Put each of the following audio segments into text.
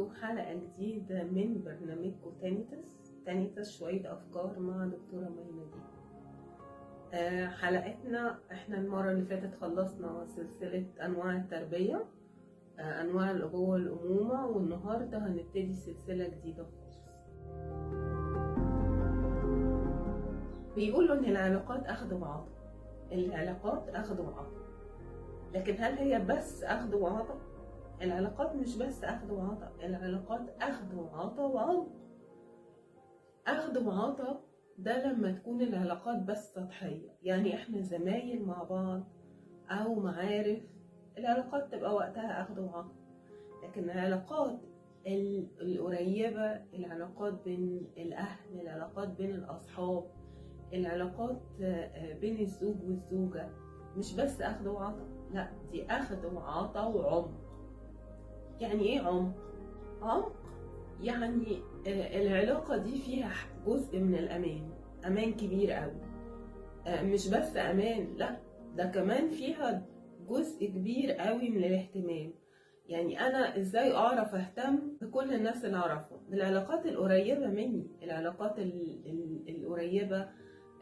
بيكم حلقة جديدة من برنامجكم تانيتس شوية أفكار مع دكتورة مينا دي. حلقتنا احنا المرة اللي فاتت خلصنا سلسلة أنواع التربية، أنواع الأبوة والأمومة، والنهاردة هنبتدي سلسلة جديدة خالص. بيقولوا إن العلاقات أخذ وعطاء، العلاقات أخذ وعطاء، لكن هل هي بس أخذ وعطاء؟ العلاقات مش بس أخذ وعطاء، العلاقات أخذ وعطاء وعمق. أخذ وعطاء ده لما تكون العلاقات بس سطحية، يعني إحنا زمايل مع بعض أو معارف، العلاقات تبقى وقتها أخذ وعطاء. لكن العلاقات القريبة، العلاقات بين الأهل، العلاقات بين الأصحاب، العلاقات بين الزوج والزوجة، مش بس أخذ وعطاء، لا دي أخذ وعطاء وعمق. يعني إيه عمق؟ عمق يعني العلاقة دي فيها جزء من الأمان، أمان كبير قوي. مش بس أمان، لا ده كمان فيها جزء كبير قوي من الاهتمام. يعني أنا إزاي أعرف أهتم بكل الناس اللي أعرفهم، بالعلاقات القريبة مني، العلاقات القريبة،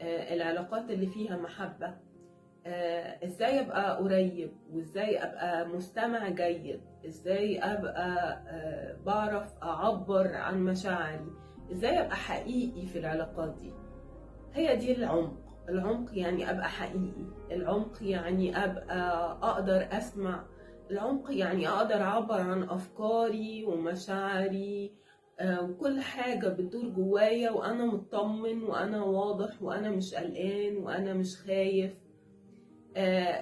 العلاقات اللي فيها محبة. ازاي ابقى قريب، وازاي ابقى مستمع جيد، ازاي ابقى بعرف اعبر عن مشاعري، ازاي ابقى حقيقي في العلاقات دي. هي دي العمق. العمق يعني ابقى حقيقي، العمق يعني ابقى اقدر اسمع، العمق يعني اقدر اعبر عن افكاري ومشاعري وكل حاجة بتدور جوايا وانا مطمن وانا واضح وانا مش قلقان وانا مش خايف.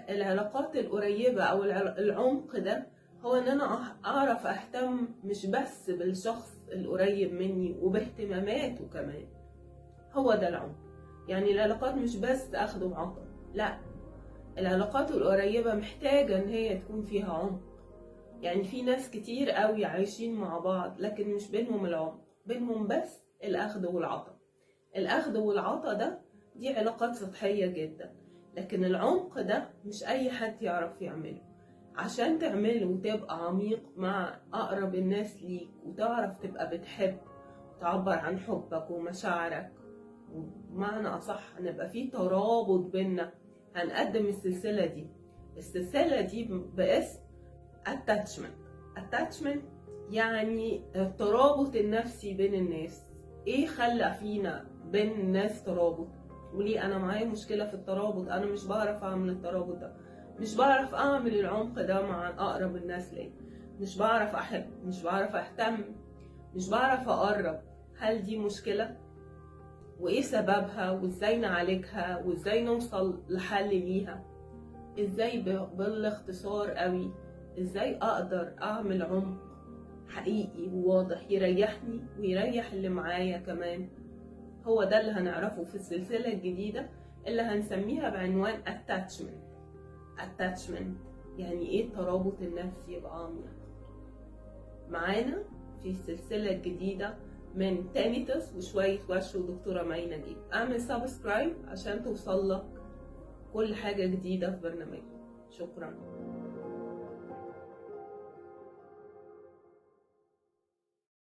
العلاقات القريبة أو العمق ده هو إن أنا أعرف أهتم مش بس بالشخص القريب مني وباهتماماته كمان. هو ده العمق. يعني العلاقات مش بس أخذ وعطاء، لا العلاقات القريبة محتاجة إن هي تكون فيها عمق. يعني في ناس كتير قوي عايشين مع بعض لكن مش بينهم العمق، بينهم بس الأخذ والعطاء. الأخذ والعطاء ده دي علاقات سطحية جدا، لكن العمق ده مش أي حد يعرف يعمله. عشان تعمله وتبقى عميق مع أقرب الناس ليك، وتعرف تبقى بتحب تعبر عن حبك ومشاعرك، وبمعنى أصح نبقى في ترابط بينا، هنقدم السلسلة دي باسم attachment. يعني الترابط النفسي بين الناس. ايه خلق فينا بين الناس ترابط؟ وليه انا معايا مشكلة في الترابط؟ انا مش بعرف اعمل الترابط ده، مش بعرف اعمل العمق ده مع اقرب الناس ليا، مش بعرف احب، مش بعرف اهتم، مش بعرف اقرب. هل دي مشكلة؟ وايه سببها؟ وازاي نعالجها؟ وازاي نوصل لحل ليها؟ ازاي بالاختصار قوي ازاي اقدر اعمل عمق حقيقي وواضح يريحني ويريح اللي معايا كمان؟ هو ده اللي هنعرفه في السلسلة الجديدة اللي هنسميها بعنوان attachment. يعني ايه الترابط النفسي يبقى عميق. معانا في السلسلة الجديدة من تانيتس وشوية وش ودكتورة مينا دي. اعمل سبسكرايب عشان توصل لك كل حاجة جديدة في برنامجنا. شكرا.